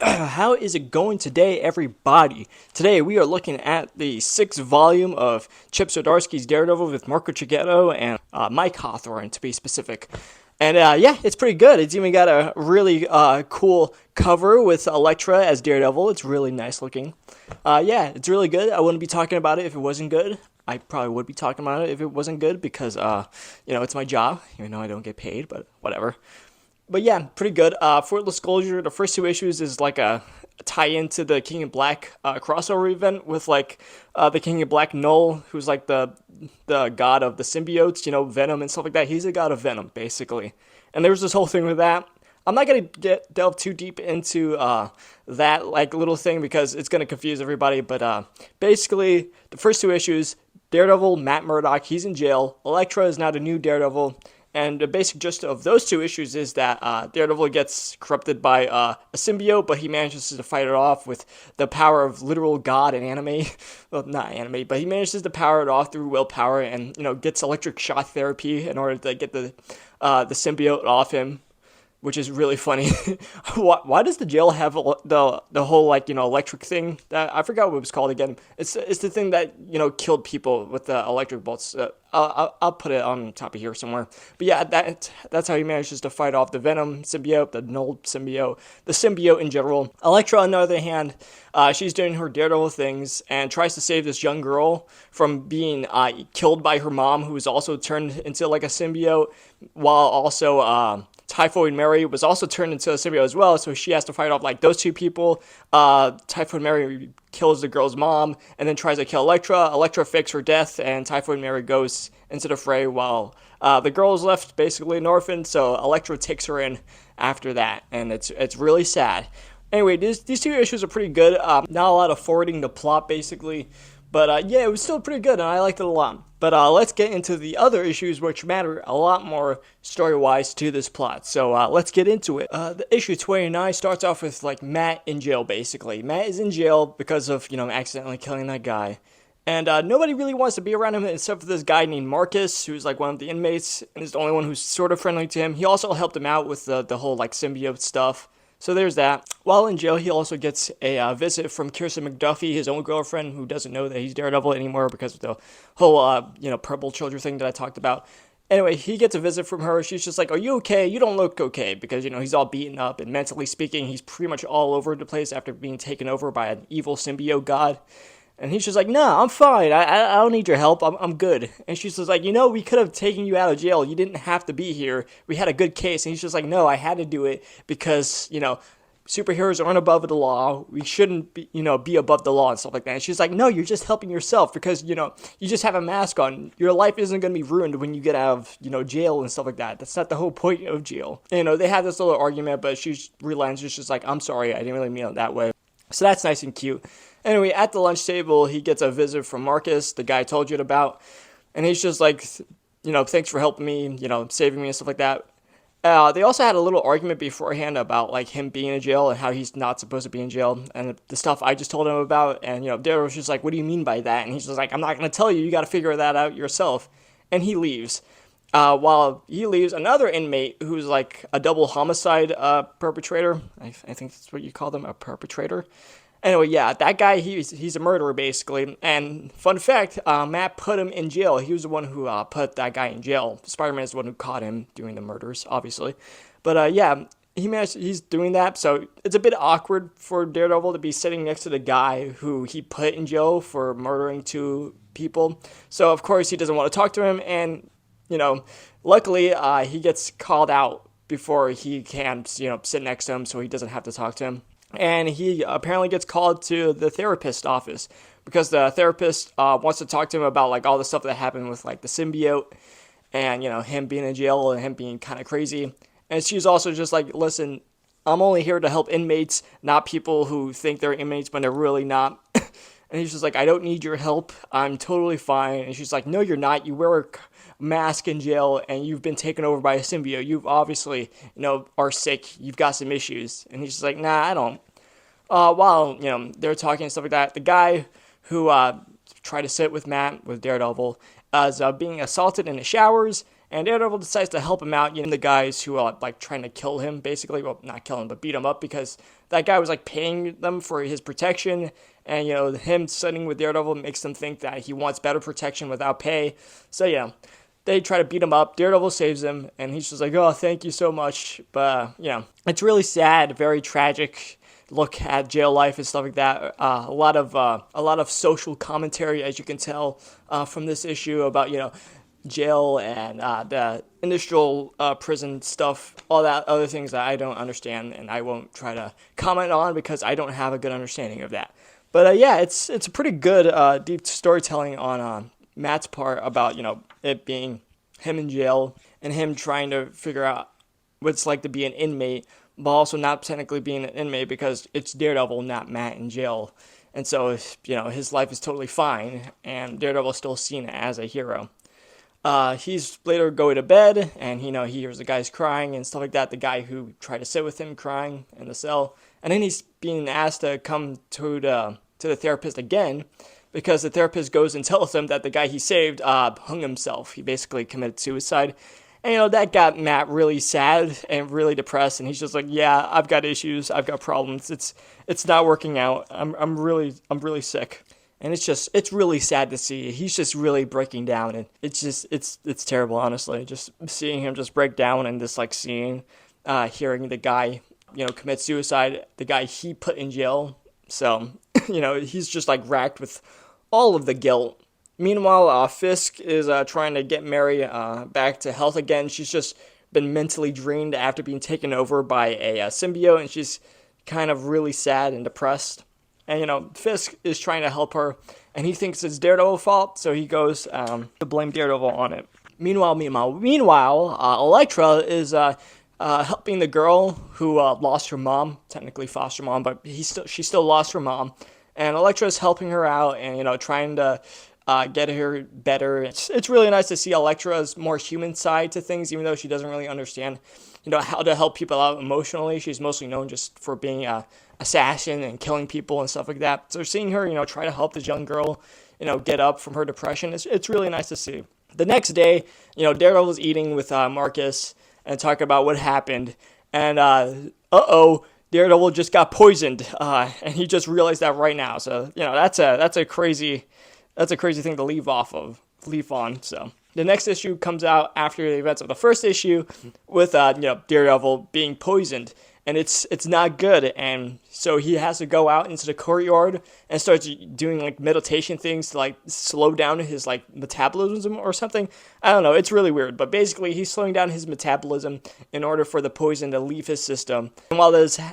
How is it going today, everybody? Today we are looking at the sixth volume of Chip Zdarsky's Daredevil with Marco Checchetto and Mike Hawthorne, to be specific. And yeah, it's pretty good. It's even got a really cool cover with Electra as Daredevil. It's really nice looking. Yeah, it's really good. I wouldn't be talking about it if it wasn't good. I probably would be talking about it if it wasn't good because, it's my job, even though I don't get paid, but whatever. But yeah, pretty good. For disclosure, the first two issues is like a tie-in to the King in Black crossover event with like the King in Black Null, who's like the god of the symbiotes, Venom and stuff like that. He's a god of Venom, basically. And there was this whole thing with that. I'm not gonna delve too deep into that like little thing because it's gonna confuse everybody. But basically, the first two issues, Daredevil, Matt Murdock, he's in jail. Elektra is now the new Daredevil. And the basic gist of those two issues is that Daredevil gets corrupted by a symbiote, but he manages to fight it off with the power of literal God and anime. Well, not anime, but he manages to power it off through willpower and, gets electric shock therapy in order to get the symbiote off him, which is really funny. Why does the jail have the whole electric thing? That I forgot what it was called again. It's the thing that killed people with the electric bolts. I'll put it on top of here somewhere. But yeah, that's how he manages to fight off the Venom symbiote, the Null symbiote, the symbiote in general. Elektra, on the other hand, she's doing her Daredevil things and tries to save this young girl from being killed by her mom, who was also turned into like a symbiote, while also Typhoid Mary was also turned into a symbiote as well, so she has to fight off like those two people. Typhoid Mary kills the girl's mom and then tries to kill Elektra. Elektra fakes her death, and Typhoid Mary goes into the fray while the girl is left basically an orphan. So Elektra takes her in after that, and it's really sad. Anyway, these two issues are pretty good. Not a lot of forwarding the plot basically. But yeah, it was still pretty good, and I liked it a lot. But let's get into the other issues, which matter a lot more story-wise to this plot. So let's get into it. The issue 29 starts off with like Matt in jail, basically. Matt is in jail because of accidentally killing that guy, and nobody really wants to be around him except for this guy named Marcus, who's like one of the inmates, and is the only one who's sort of friendly to him. He also helped him out with the whole like symbiote stuff. So there's that. While in jail, he also gets a visit from Kirsten McDuffie, his own girlfriend, who doesn't know that he's Daredevil anymore because of the whole, purple children thing that I talked about. Anyway, he gets a visit from her. She's just like, "Are you okay? You don't look okay." Because, he's all beaten up, and mentally speaking, he's pretty much all over the place after being taken over by an evil symbiote god. And he's just like, "No, I'm fine. I don't need your help. I'm good." And she's just like, "We could have taken you out of jail. You didn't have to be here. We had a good case." And he's just like, "No, I had to do it because, superheroes aren't above the law. We shouldn't be above the law and stuff like that." And she's like, "No, you're just helping yourself because, you just have a mask on. Your life isn't going to be ruined when you get out of, jail and stuff like that. That's not the whole point of jail." They have this little argument, but she realizes, she's just like, "I'm sorry. I didn't really mean it that way." So that's nice and cute. Anyway, at the lunch table, he gets a visit from Marcus, the guy I told you about. And he's just like, "Thanks for helping me, saving me and stuff like that." They also had a little argument beforehand about like him being in jail and how he's not supposed to be in jail and the stuff I just told him about. And Daryl was just like, "What do you mean by that?" And he's just like, "I'm not going to tell you. You got to figure that out yourself." And he leaves. While he leaves, another inmate who's like a double homicide perpetrator. I think that's what you call them, a perpetrator. Anyway, yeah, that guy, he's a murderer, basically. And fun fact, Matt put him in jail. He was the one who put that guy in jail. Spider-Man is the one who caught him doing the murders, obviously. But yeah, he's doing that. So it's a bit awkward for Daredevil to be sitting next to the guy who he put in jail for murdering two people. So, of course, he doesn't want to talk to him. And, luckily, he gets called out before he can, sit next to him so he doesn't have to talk to him. And he apparently gets called to the therapist office because the therapist wants to talk to him about like all the stuff that happened with like the symbiote and him being in jail and him being kind of crazy. And she's also just like, "Listen, I'm only here to help inmates, not people who think they're inmates when they're really not." And he's just like, "I don't need your help. I'm totally fine." And she's like, "No, you're not. You wear a mask in jail and you've been taken over by a symbiote. You've obviously, are sick. You've got some issues." And he's just like, "Nah, I don't." While, they're talking and stuff like that, the guy who tried to sit with Matt, with Daredevil, is being assaulted in the showers. and Daredevil decides to help him out. The guys who are like trying to kill him, basically, well, not kill him, but beat him up because that guy was like paying them for his protection, and him studying with Daredevil makes them think that he wants better protection without pay. So they try to beat him up. Daredevil saves him, and he's just like, "Oh, thank you so much." But it's really sad, very tragic look at jail life and stuff like that. A lot of social commentary, as you can tell from this issue, about jail and the industrial prison stuff, all that other things that I don't understand, and I won't try to comment on because I don't have a good understanding of that. But it's a pretty good deep storytelling on Matt's part about it being him in jail and him trying to figure out what it's like to be an inmate, but also not technically being an inmate because it's Daredevil, not Matt, in jail. And so his life is totally fine, and Daredevil is still seen as a hero. He's later going to bed, and he hears the guys crying and stuff like that. The guy who tried to sit with him crying in the cell, and then he's being asked to come to the therapist again, because the therapist goes and tells him that the guy he saved hung himself. He basically committed suicide. And that got Matt really sad and really depressed, and he's just like, "Yeah, I've got issues, I've got problems. It's not working out. I'm really sick." And it's really sad to see. He's just really breaking down, and it's terrible, honestly. Just seeing him just break down and this like seeing, hearing the guy commit suicide, the guy he put in jail. So he's just like racked with all of the guilt. Meanwhile, Fisk is trying to get Mary back to health again. She's just been mentally drained after being taken over by a symbiote, and she's kind of really sad and depressed. And, Fisk is trying to help her, and he thinks it's Daredevil's fault, so he goes to blame Daredevil on it. Meanwhile, Electra is helping the girl who lost her mom, technically foster mom, but she still lost her mom. And Electra is helping her out and, trying to get her better. It's really nice to see Electra's more human side to things, even though she doesn't really understand, how to help people out emotionally. She's mostly known just for being a assassin and killing people and stuff like that. So seeing her, try to help this young girl, get up from her depression, it's really nice to see. The next day, Daredevil was eating with Marcus and talking about what happened, and Daredevil just got poisoned, and he just realized that right now. So that's a crazy thing to leave on. So the next issue comes out after the events of the first issue with Daredevil being poisoned, and it's not good. And so he has to go out into the courtyard and starts doing like meditation things to like slow down his like metabolism or something. I don't know, it's really weird, but basically he's slowing down his metabolism in order for the poison to leave his system. And while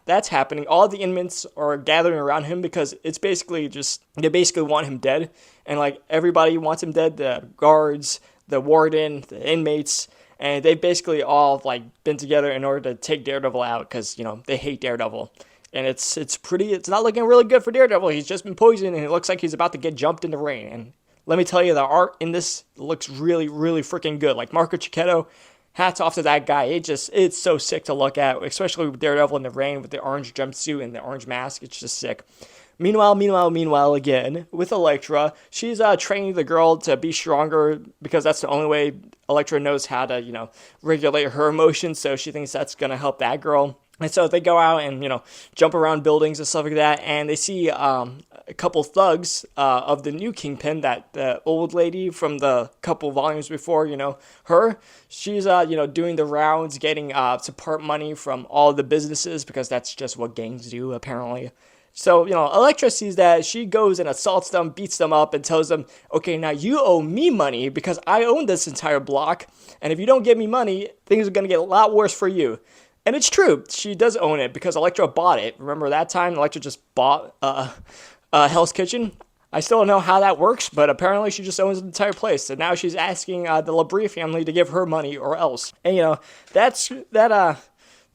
that's happening, all the inmates are gathering around him because it's basically they basically want him dead, and like everybody wants him dead. The guards, the warden, the inmates, and they've basically all like been together in order to take Daredevil out because they hate Daredevil. And it's not looking really good for Daredevil. He's just been poisoned, and it looks like he's about to get jumped in the rain. And let me tell you, the art in this looks really, really freaking good. Like Marco Cicchetto, hats off to that guy. It's so sick to look at, especially with Daredevil in the rain with the orange jumpsuit and the orange mask. It's just sick. Meanwhile, again, with Electra, she's training the girl to be stronger because that's the only way Electra knows how to, regulate her emotions. So she thinks that's going to help that girl. And so they go out and, jump around buildings and stuff like that. And they see a couple thugs of the new Kingpin, that the old lady from the couple volumes before, her. She's, doing the rounds, getting support money from all the businesses because that's just what gangs do, apparently. So, Electra sees that. She goes and assaults them, beats them up, and tells them, "Okay, now you owe me money because I own this entire block. And if you don't give me money, things are going to get a lot worse for you." And it's true. She does own it because Electra bought it. Remember that time Electra just bought Hell's Kitchen? I still don't know how that works, but apparently she just owns the entire place. So now she's asking the Labrie family to give her money or else. And,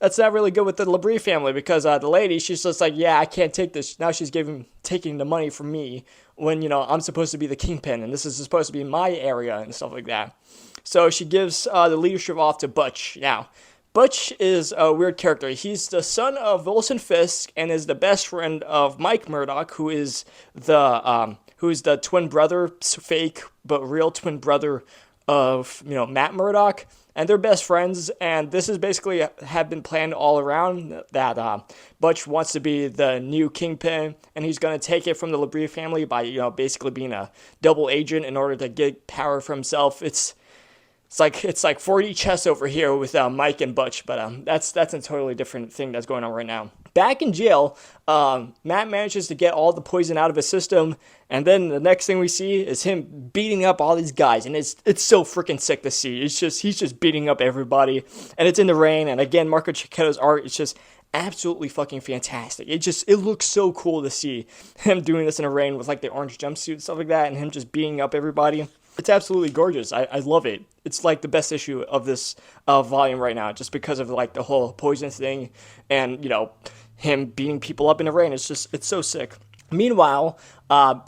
that's not really good with the Labrie family because the lady, she's just like, "Yeah, I can't take this." Now she's taking the money from me when, I'm supposed to be the Kingpin and this is supposed to be my area and stuff like that. So she gives the leadership off to Butch. Now, Butch is a weird character. He's the son of Wilson Fisk and is the best friend of Mike Murdock, who is the twin brother, fake but real twin brother of, Matt Murdock, and they're best friends, and this is basically have been planned all around that Butch wants to be the new Kingpin, and he's going to take it from the Labrie family by, basically being a double agent in order to get power for himself. It's like 40 chess over here with Mike and Butch, but that's a totally different thing that's going on right now. Back in jail, Matt manages to get all the poison out of his system, and then the next thing we see is him beating up all these guys, and it's so freaking sick to see. He's just beating up everybody, and it's in the rain. And again, Marco Cicchetto's art is just absolutely fucking fantastic. It looks so cool to see him doing this in the rain with like the orange jumpsuit and stuff like that, and him just beating up everybody. It's absolutely gorgeous. I love it. It's like the best issue of this volume right now, just because of like the whole poison thing and, him beating people up in the rain. It's so sick. Meanwhile,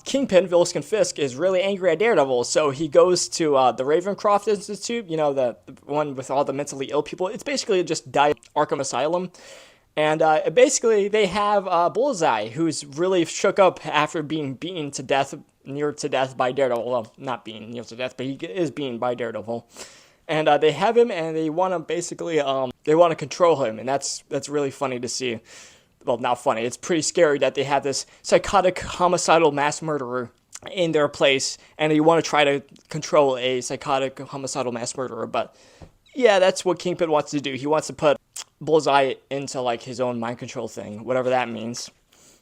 Kingpin, Villiskin Fisk, is really angry at Daredevil, so he goes to the Ravencroft Institute, the one with all the mentally ill people. It's basically just Arkham Asylum. And basically, they have Bullseye, who's really shook up after being beaten to death, near to death by Daredevil. Well, not being near to death, but he is beaten by Daredevil. And they have him, and they want to basically, they want to control him, and that's really funny to see. Well, not funny. It's pretty scary that they have this psychotic, homicidal mass murderer in their place, and they want to try to control a psychotic, homicidal mass murderer. But yeah, that's what Kingpin wants to do. He wants to put Bullseye into like his own mind control thing, whatever that means.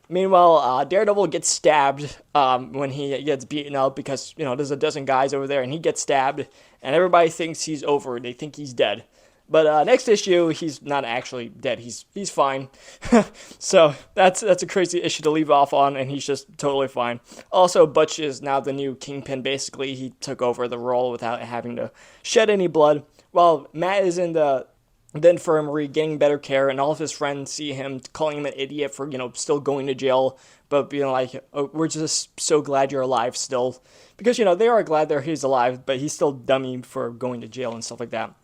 Meanwhile, Daredevil gets stabbed when he gets beaten up because, there's a dozen guys over there, and he gets stabbed, and everybody thinks he's over. They think he's dead. But next issue, he's not actually dead. He's fine. So that's a crazy issue to leave off on, and he's just totally fine. Also, Butch is now the new Kingpin, basically. He took over the role without having to shed any blood, while Matt is in the infirmary getting better care, and all of his friends see him, calling him an idiot for, still going to jail, but being like, oh, we're just so glad you're alive still. Because, they are glad that he's alive, but he's still dummy for going to jail and stuff like that.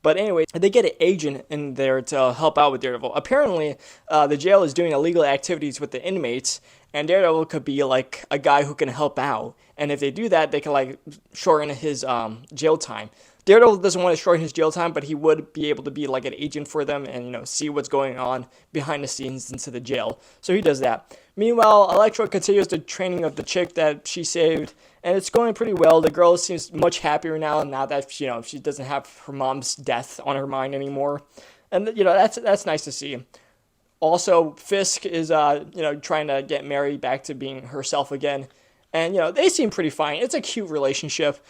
But anyway, they get an agent in there to help out with Daredevil. Apparently, the jail is doing illegal activities with the inmates, and Daredevil could be like a guy who can help out. And if they do that, they can like shorten his jail time. Daredevil doesn't want to shorten his jail time, but he would be able to be like an agent for them and, see what's going on behind the scenes into the jail. So he does that. Meanwhile, Electra continues the training of the chick that she saved, and it's going pretty well. The girl seems much happier now that, she doesn't have her mom's death on her mind anymore. And, that's nice to see. Also, Fisk is, trying to get Mary back to being herself again. And, they seem pretty fine. It's a cute relationship,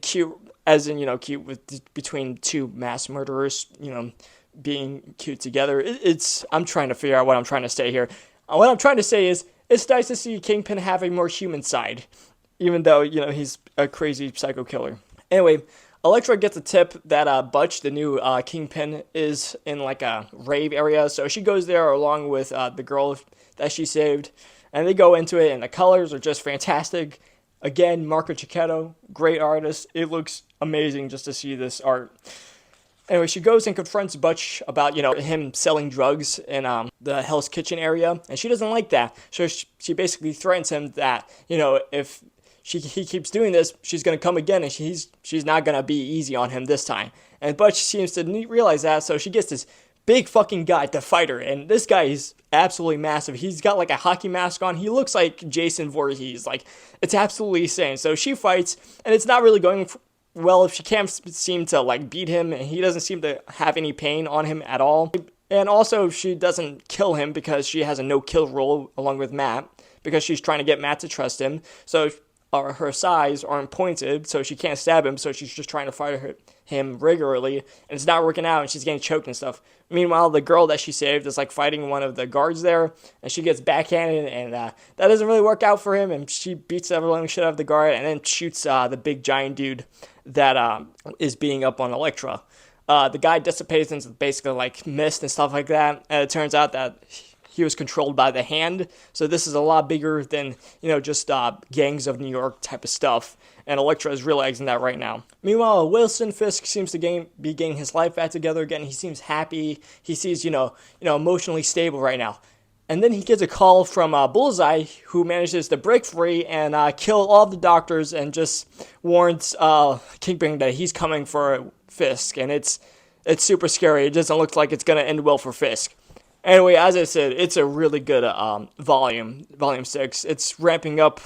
cute as in, cute between two mass murderers, being cute together. I'm trying to figure out what I'm trying to say here. What I'm trying to say is, it's nice to see Kingpin have a more human side, even though, he's a crazy psycho killer. Anyway, Electra gets a tip that Butch, the new Kingpin, is in like a rave area, so she goes there along with the girl that she saved, and they go into it, and the colors are just fantastic. Again, Marco Cicchetto, great artist. It looks amazing just to see this art. Anyway, she goes and confronts Butch about, him selling drugs in the Hell's Kitchen area, and she doesn't like that. So she basically threatens him that, if he keeps doing this, she's going to come again, and she's not going to be easy on him this time. And Butch seems to realize that, so she gets this big fucking guy to fight her, and this guy is absolutely massive. He's got like a hockey mask on. He looks like Jason Voorhees. Like, it's absolutely insane. So she fights, and it's not really going well. If she can't seem to like beat him, and he doesn't seem to have any pain on him at all. And also, she doesn't kill him because she has a no-kill rule along with Matt, because she's trying to get Matt to trust him. So her sides aren't pointed, so she can't stab him, so she's just trying to fight him regularly, and it's not working out, and she's getting choked and stuff. Meanwhile, the girl that she saved is like fighting one of the guards there, and she gets backhanded, and that doesn't really work out for him, and she beats everyone shit out of the guard, and then shoots the big giant dude that is beating up on Electra. The guy dissipates into basically like mist and stuff like that, and it turns out that he was controlled by the Hand, so this is a lot bigger than, just Gangs of New York type of stuff, and Electra is realizing that right now. Meanwhile, Wilson Fisk seems to be getting his life back together again. He seems happy. He seems, emotionally stable right now. And then he gets a call from Bullseye, who manages to break free and kill all the doctors, and just warns Kingpin that he's coming for Fisk. And it's super scary. It doesn't look like it's gonna end well for Fisk. Anyway, as I said, it's a really good volume 6. It's ramping up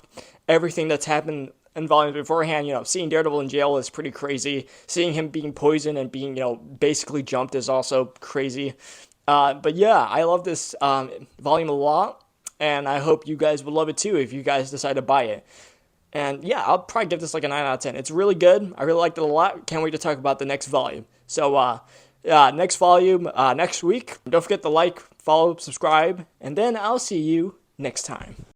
everything that's happened in volumes beforehand. Seeing Daredevil in jail is pretty crazy. Seeing him being poisoned and being, basically jumped is also crazy. But yeah, I love this volume a lot, and I hope you guys will love it too if you guys decide to buy it. And yeah, I'll probably give this like a 9 out of 10. It's really good. I really liked it a lot. Can't wait to talk about the next volume. So, next volume, next week. Don't forget to like, follow, subscribe, and then I'll see you next time.